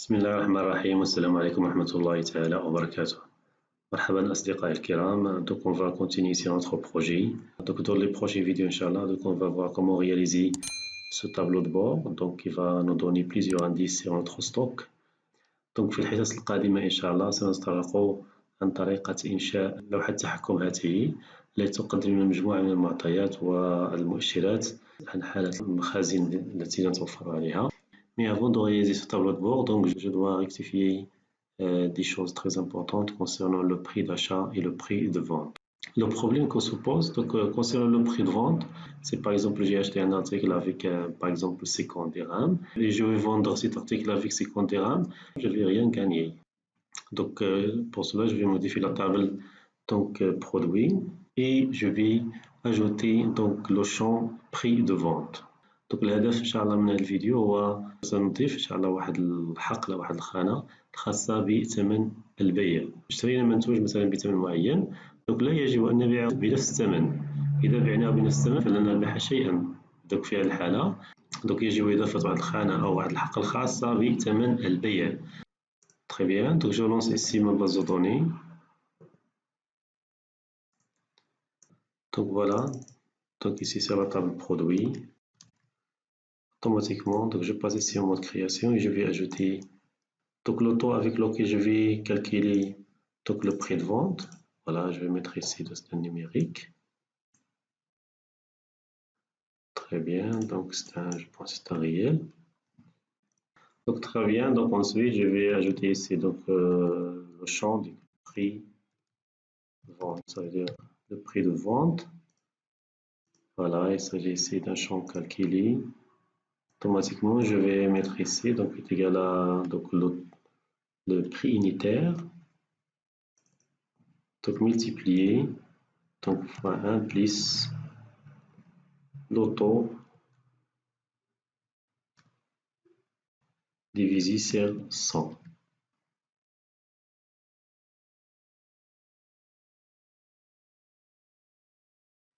بسم الله الرحمن الرحيم والسلام عليكم ورحمة الله تعالى وبركاته. مرحبا أصدقائي الكرام. Donc on va continuer ici notre projet. Donc dans les prochaines vidéos Inch'Allah, donc on va voir comment réaliser ce tableau de bord. Donc il va nous donner plusieurs indices sur notre stock. Donc في الحصص القادمة إن شاء الله سنتطرق عن طريقة إنشاء لوحة تحكم هذه التي تقدم لنا مجموعة من المعطيات والمؤشرات عن حالة المخازن التي نتوفر عليها. Mais avant de réaliser ce tableau de bord, donc je dois rectifier des choses très importantes concernant le prix d'achat et le prix de vente. Le problème qu'on se pose, donc, concernant le prix de vente, c'est par exemple j'ai acheté un article avec par exemple 50 dirhams et je vais vendre cet article avec 50 dirhams, je ne vais rien gagner. Donc pour cela, je vais modifier la table donc produit et je vais ajouter donc le champ prix de vente. Donc الهدف إن شاء الله من هذا الفيديو هو سنضيف إن شاء الله واحد الحقل واحد الخانة خاصة بثمن البيع. اشترينا منتوج مثلا بثمن معين، donc لا يجب أن نبيعه بنفس الثمن. إذا بعناه بنفس الثمن فلن نربح شيئا. donc في هذه الحالة donc يجب إضافة واحد الخانة أو واحد الحقل خاصة بثمن البيع. Très bien, donc je lance ici ma base de données. Donc voilà, donc ici c'est la table produit. Automatiquement, donc je passe ici en mode création et je vais ajouter donc le taux avec lequel je vais calculer donc le prix de vente. Voilà, je vais mettre ici un numérique. Très bien, donc je pense que c'est un réel. Donc très bien, donc ensuite je vais ajouter ici donc le champ du prix de vente, ça veut dire le prix de vente. Voilà, il s'agit ici d'un champ calculé. Automatiquement, je vais mettre ici donc est égal à donc le prix unitaire, donc multiplié donc fois 1 plus le taux divisé sur 100.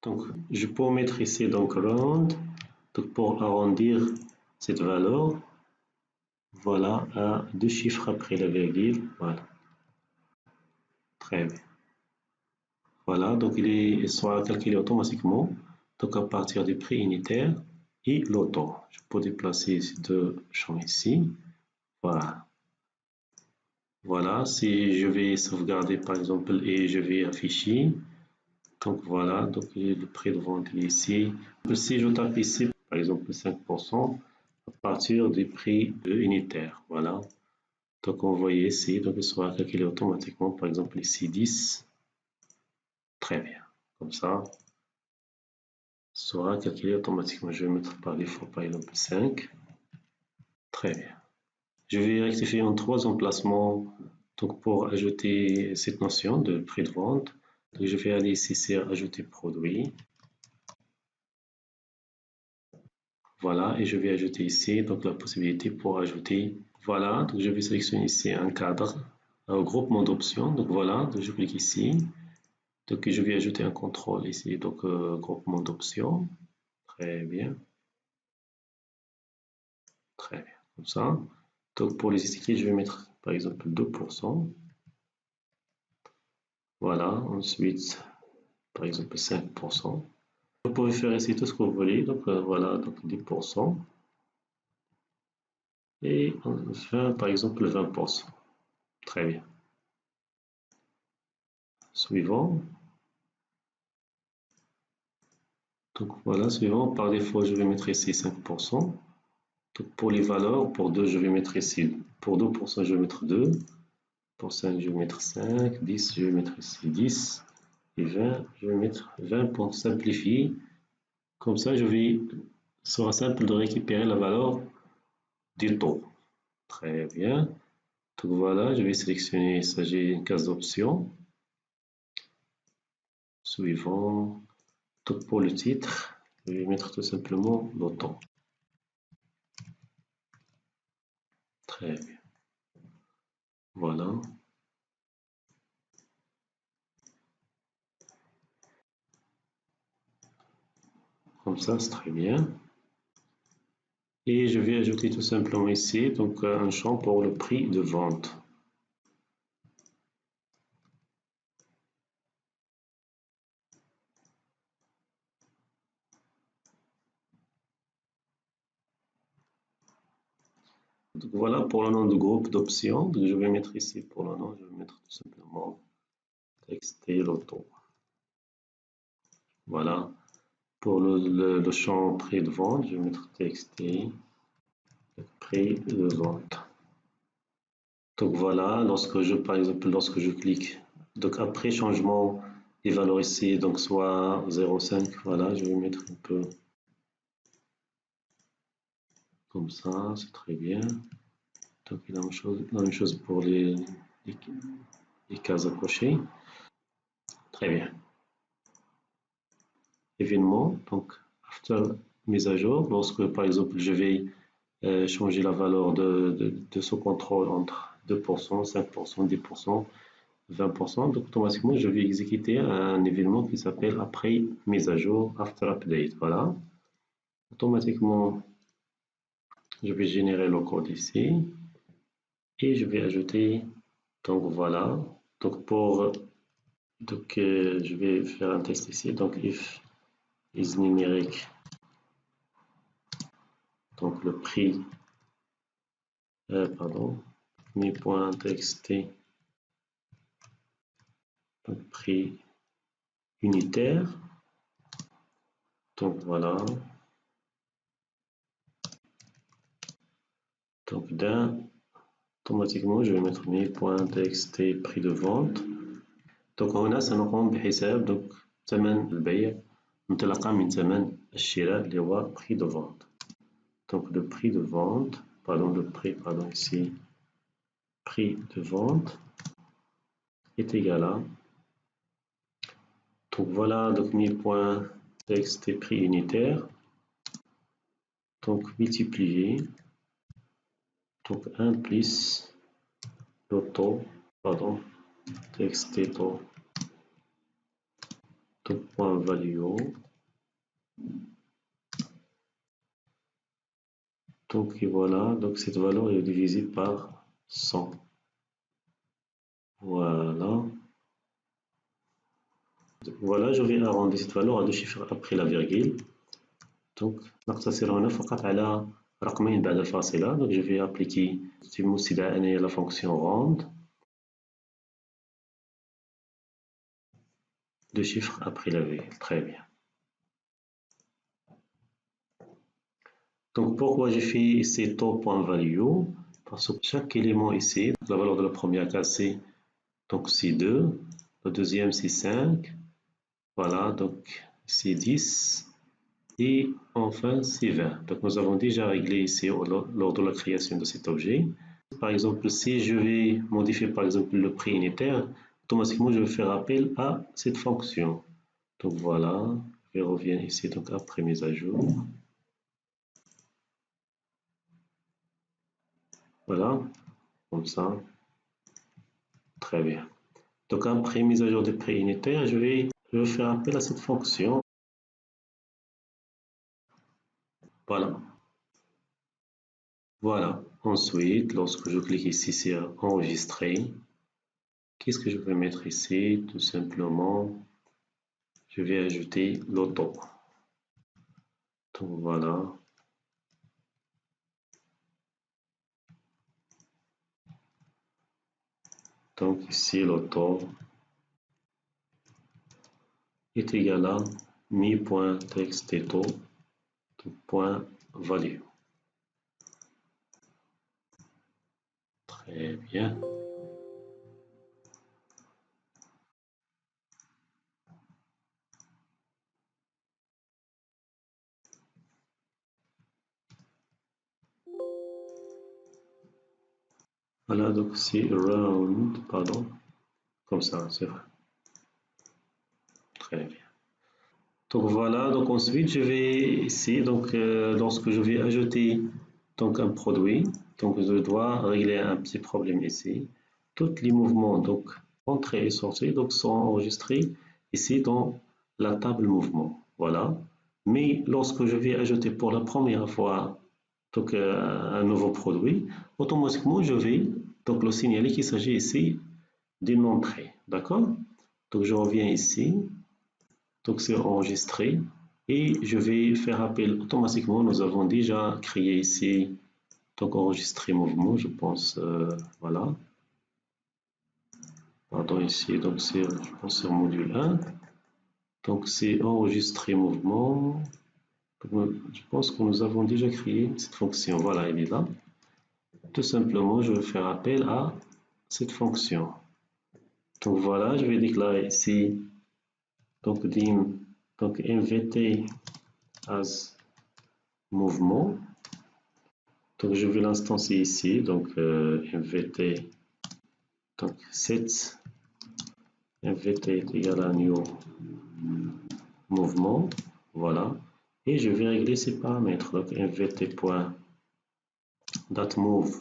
Donc, je peux mettre ici donc round donc pour arrondir cette valeur, voilà, à deux chiffres après la virgule. Voilà, très bien. Voilà, donc il sera calculé automatiquement donc à partir du prix unitaire et le taux. Je peux déplacer ces deux champs ici. Voilà. Voilà, si je vais sauvegarder par exemple et je vais afficher, donc voilà, donc le prix de vente est ici. Si je tape ici par exemple 5% à partir du prix unitaire, voilà. Donc on voit ici, donc il sera calculé automatiquement, par exemple ici 10. Très bien, comme ça, sera calculé automatiquement. Je vais mettre par défaut par exemple 5. Très bien. Je vais rectifier en 3 emplacements donc pour ajouter cette notion de prix de vente. Donc je vais aller ici sur ajouter produit. Voilà, et je vais ajouter ici donc la possibilité pour ajouter. Voilà, donc je vais sélectionner ici un cadre, un groupement d'options. Donc voilà, donc je clique ici. Donc je vais ajouter un contrôle ici, donc groupement d'options. Très bien. Très bien, comme ça. Donc pour les étiquettes, je vais mettre par exemple 2%. Voilà, ensuite par exemple 5%. Vous pouvez faire ici tout ce que vous voulez, donc voilà, donc 10%. Et enfin par exemple 20%. Très bien. Suivant. Donc voilà, suivant, par défaut je vais mettre ici 5%. Donc pour les valeurs, pour 2 je vais mettre ici, pour 2% je vais mettre 2. Pour 5 je vais mettre 5, 10 je vais mettre ici 10. Et 20, je vais mettre 20 pour simplifier. Comme ça, sera simple de récupérer la valeur du taux. Très bien. Donc voilà, je vais sélectionner, il s'agit d'une case d'options. Suivant. Donc pour le titre, je vais mettre tout simplement le taux. Très bien. Voilà. Comme ça, c'est très bien. Et je vais ajouter tout simplement ici donc un champ pour le prix de vente. Donc voilà pour le nom de groupe d'options. Je vais mettre ici pour le nom, je vais mettre tout simplement TXT Loto. Voilà. Pour le champ prix de vente, je vais mettre TXT prix de vente. Donc voilà, par exemple, lorsque je clique, donc après changement des valeurs ici, donc soit 0,5, voilà, je vais mettre un peu comme ça, c'est très bien. Donc la même chose pour les cases à cocher. Très bien. Événement, donc after mise à jour, lorsque par exemple je vais changer la valeur de ce contrôle entre 2%, 5%, 10%, 20%, donc automatiquement je vais exécuter un événement qui s'appelle après mise à jour, after update. Voilà. Automatiquement, je vais générer le code ici et je vais ajouter, donc voilà, donc je vais faire un test ici, donc if is numérique, donc le prix, pardon, mi.txt, donc prix unitaire, donc voilà, donc d'un, automatiquement je vais mettre mi.txt prix de vente. donc هنا سنقوم بحساب donc ثمن البيع انطلاقا من ثمن الشراء اللي هو prix de vente. Donc le prix de vente, pardon ici, prix de vente est égal à, donc voilà, donc mi.txt prix unitaire, donc multiplié, donc 1 plus le taux, pardon, txt taux, donc point value, donc et voilà, donc cette valeur est divisée par 100. Voilà. Voilà, je vais arrondir cette valeur à deux chiffres après la virgule. Donc نقتصر هنا فقط على رقمين بعد الفاصلة. Donc je vais appliquer la fonction rond. Deux chiffres après la virgule. Très bien. Donc pourquoi j'ai fait ici taux.value? Parce que chaque élément ici, la valeur de la première case c'est 2, la deuxième c'est 5, voilà, donc c'est 10. Et enfin, c'est 20. Donc, nous avons déjà réglé ici lors de la création de cet objet. Par exemple, si je vais modifier par exemple le prix unitaire, automatiquement je vais faire appel à cette fonction. Donc voilà, je reviens ici donc après mise à jour. Voilà, comme ça. Très bien. Donc après mise à jour des prix unitaires, je vais faire appel à cette fonction. Voilà. Voilà. Ensuite, lorsque je clique ici sur enregistrer, qu'est-ce que je vais mettre ici? Tout simplement, je vais ajouter l'auto. Donc voilà. Donc ici, l'auto est égal à mi.txt.value. Très bien. Voilà, donc c'est round, pardon, comme ça, c'est vrai. Très bien. Donc voilà, donc ensuite je vais ici, donc lorsque je vais ajouter donc un produit, donc je dois régler un petit problème ici. Tous les mouvements, donc entrée et sortie, donc sont enregistrés ici dans la table mouvement. Voilà. Mais lorsque je vais ajouter pour la première fois donc un nouveau produit, automatiquement je vais donc le signaler qu'il s'agit ici d'une entrée, d'accord? Donc je reviens ici, donc c'est enregistré et je vais faire appel automatiquement. Nous avons déjà créé ici donc enregistrer mouvement, je pense, voilà. Pardon, ici, donc c'est, je pense, c'est module 1. Donc c'est enregistrer mouvement. Je pense que nous avons déjà créé cette fonction. Voilà, elle est là. Tout simplement, je vais faire appel à cette fonction. Donc voilà, je vais déclarer ici donc dim donc invt as mouvement. Donc je vais l'instancier ici, donc invt donc set invt est égal à new mouvement, voilà, et je vais régler ces paramètres. Donc invt.dateMove,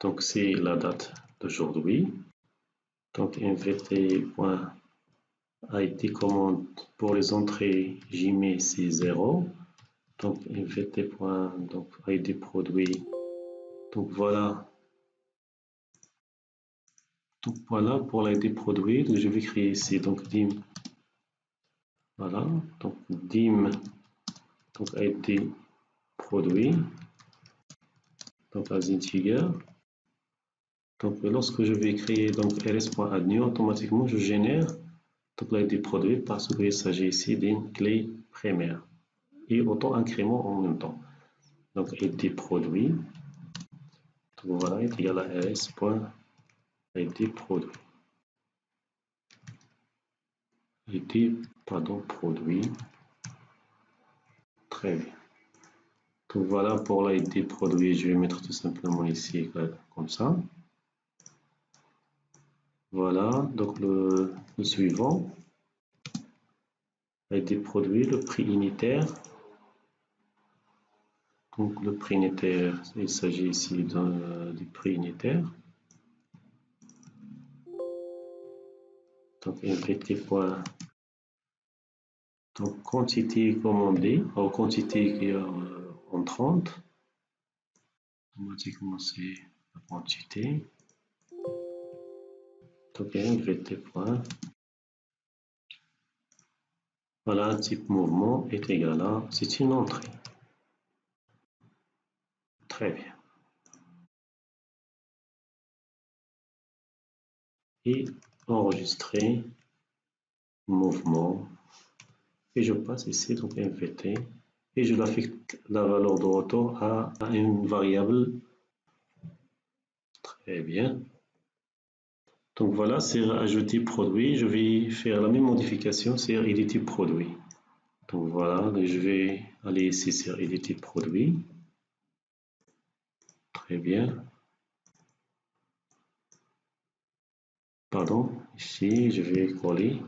donc c'est la date d'aujourd'hui. Donc invt.id commande pour les entrées JME c'est 0. Donc invt.id produit. Donc voilà. Donc voilà pour l'ID produit. Donc je vais créer ici donc dim. Voilà. Donc dim donc ID produit. Donc as integer. Donc lorsque je vais créer donc rs.addNew, automatiquement je génère donc l'ID produit parce qu'il s'agit ici d'une clé primaire et auto-incrément en même temps. Donc ID produit. Donc voilà est égal à rs.id produit. ID pardon produit. Très bien. Donc voilà pour l'ID produit, je vais mettre tout simplement ici comme ça. Voilà, donc le suivant, l'ID produit, le prix unitaire. Donc le prix unitaire, il s'agit ici du prix unitaire. Donc invt. Donc quantité commandée, ou quantité qui est en 30. Automatiquement c'est la quantité. Donc invt. Voilà, type mouvement est égal à, c'est une entrée. Très bien. Et enregistrer mouvement. Et je passe ici, donc invt. Et je l'affecte la valeur de retour à une variable. Très bien. Donc voilà, c'est ajouter produit. Je vais faire la même modification, c'est éditer produit. Donc voilà, je vais aller ici sur éditer produit. Très bien. Pardon, ici, je vais coller.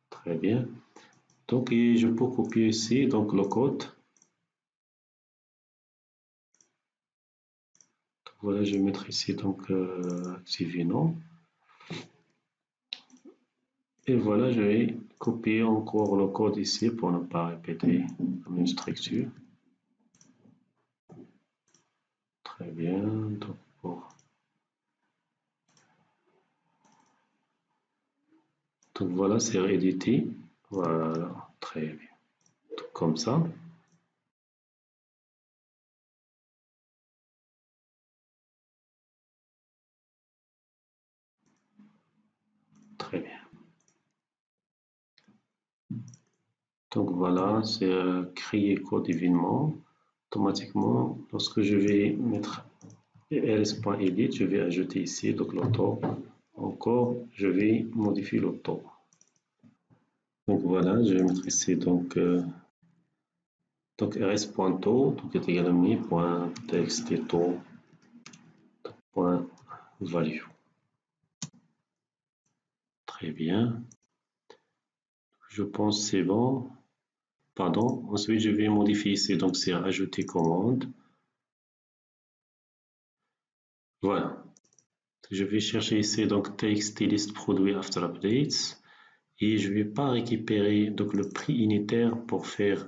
Très bien. Donc, et je peux copier ici donc le code. Donc, voilà, je vais mettre ici donc activino. Et voilà, je vais copier encore le code ici pour ne pas répéter la même structure. Très bien. Donc voilà, c'est édité. Voilà, très bien. Donc, comme ça. Très bien. Donc voilà, c'est créer code événement. Automatiquement, lorsque je vais mettre ls.edit, je vais ajouter ici donc l'auto. Encore, je vais modifier l'auto. Donc voilà, je vais mettre ici donc rs.to, donc est égal à mi.txt.value. Très bien. Je pense que c'est bon. Pardon. Ensuite, je vais modifier ici, donc c'est ajouter commande. Voilà. Je vais chercher ici donc txt list produit after updates. et je ne vais pas récupérer donc le prix unitaire pour faire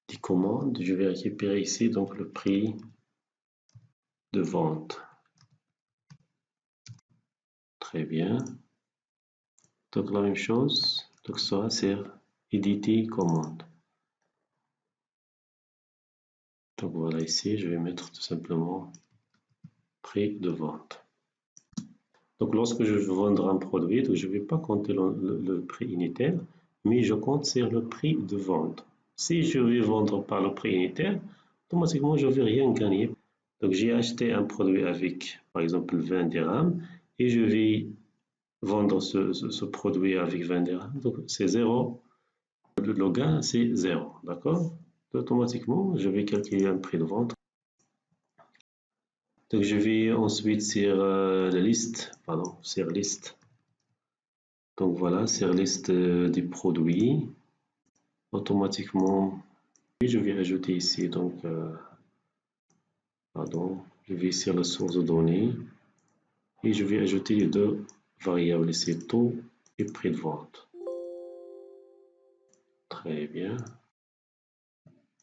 des commandes. Je vais récupérer ici donc le prix de vente. Très bien. Donc la même chose, donc ça c'est éditer commande. Donc voilà, ici je vais mettre tout simplement prix de vente. Donc lorsque je veux vendre un produit, donc je ne vais pas compter le prix unitaire, mais je compte sur le prix de vente. Si je vais vendre par le prix unitaire, automatiquement je ne vais rien gagner. Donc j'ai acheté un produit avec par exemple 20 dirhams et je vais vendre ce produit avec 20 dirhams. Donc c'est zéro. Le gain c'est zéro. D'accord? Automatiquement je vais calculer un prix de vente. Donc je vais ensuite sur la liste, pardon, sur liste. Donc voilà, sur liste des produits. Automatiquement, je vais ajouter ici, donc, pardon, je vais sur la source de données et je vais ajouter les deux variables ici, taux et prix de vente. Très bien.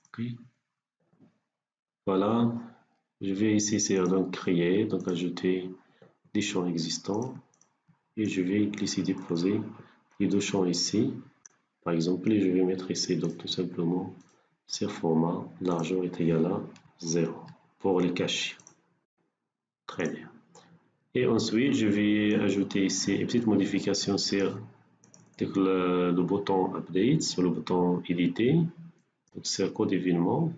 Ok. Voilà, je vais ici sur donc créer, donc ajouter des champs existants et je vais glisser déposer les deux champs ici. Par exemple, je vais mettre ici donc tout simplement sur format l'argent est égal à 0 pour les cacher. Très bien. Et ensuite, je vais ajouter ici une petite modification sur le bouton Update, sur le bouton Éditer, donc c'est code événement.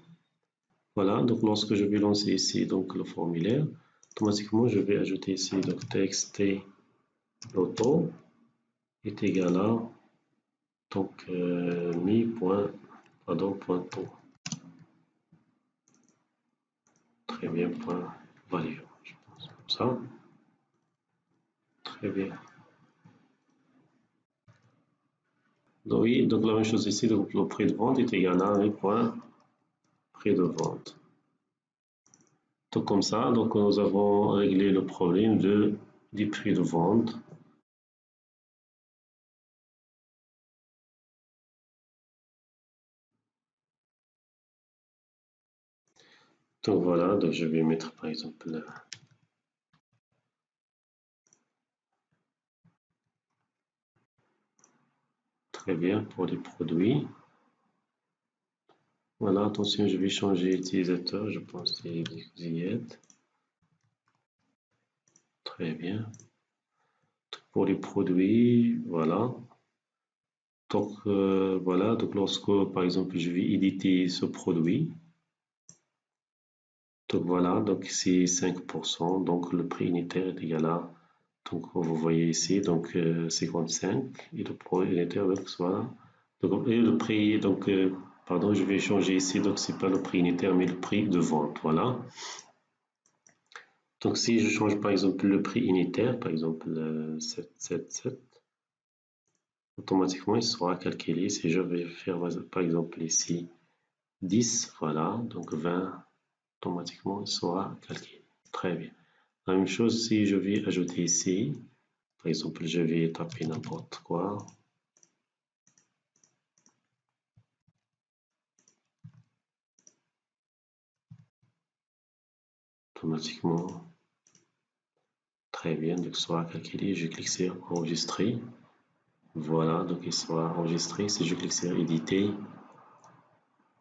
Voilà, donc lorsque je vais lancer ici donc le formulaire, automatiquement je vais ajouter ici donc txt auto est égal à donc mi.taux. Très bien, point value, je pense comme ça. Très bien. Donc, oui, donc la même chose ici, donc le prix de vente est égal à un point prix de vente. Donc comme ça, donc nous avons réglé le problème du prix de vente. Donc voilà, donc je vais mettre par exemple très bien pour les produits. Voilà, attention, je vais changer utilisateur, je pense que c'est Zied. Très bien. Pour les produits, voilà. Donc voilà, donc lorsque par exemple je vais éditer ce produit, donc voilà, donc c'est 5%, donc le prix unitaire est égal à, donc vous voyez ici, donc 55, et le prix unitaire, donc voilà, donc, et le prix, donc pardon, je vais changer ici, donc c'est pas le prix unitaire, mais le prix de vente, voilà. Donc si je change par exemple le prix unitaire, par exemple 777, automatiquement il sera calculé. Si je vais faire par exemple ici 10, voilà, donc 20, automatiquement il sera calculé. Très bien. La même chose si je vais ajouter ici, par exemple je vais taper n'importe quoi. Automatiquement, très bien, donc il sera calculé. Je clique sur enregistrer. Voilà, donc il sera enregistré. Si je clique sur éditer,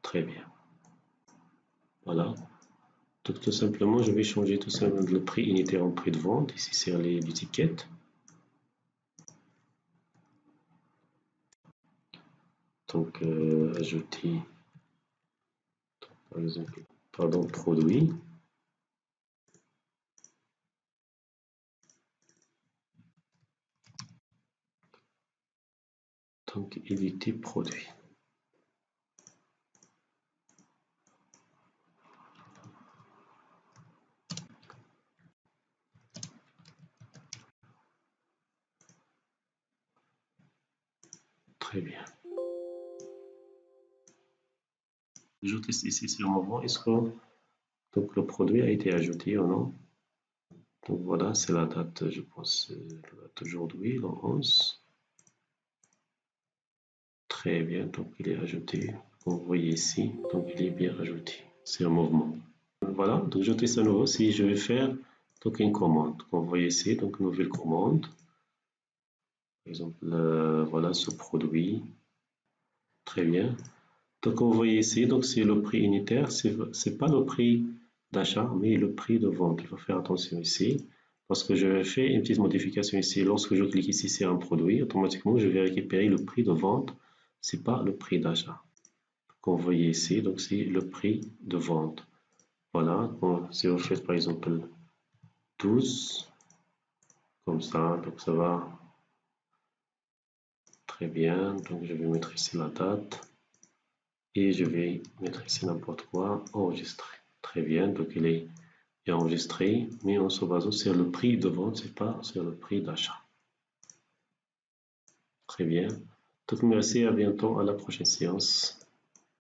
très bien. Voilà. Donc tout simplement, je vais changer tout simplement le prix unitaire en prix de vente. Ici, c'est l'étiquette. Donc, ajouter, par exemple, pardon, produit. Donc, éditer produit. Très bien. Je teste ici sur le moment. Est-ce que donc, le produit a été ajouté ou non? Donc voilà, c'est la date, je pense, la date d'aujourd'hui, le 11. Très bien, donc il est ajouté. Vous voyez ici, donc il est bien ajouté. C'est un mouvement. Voilà, donc je teste à nouveau si je vais faire donc une commande. Donc, vous voyez ici, donc une nouvelle commande. Par exemple, voilà ce produit. Très bien. Donc vous voyez ici, donc c'est le prix unitaire, c'est pas le prix d'achat, mais le prix de vente. Il faut faire attention ici, parce que je fais une petite modification ici. Lorsque je clique ici sur un produit, automatiquement je vais récupérer le prix de vente. C'est pas le prix d'achat. Donc vous voyez ici, donc c'est le prix de vente. Voilà. Bon, si vous faites par exemple 12, comme ça, donc ça va très bien. Donc je vais mettre ici la date. Et je vais mettre ici n'importe quoi, enregistrer. Très bien, donc il est enregistré, mais on se base sur le prix de vente, c'est pas sur le prix d'achat. Très bien. Donc merci, à bientôt, à la prochaine séance.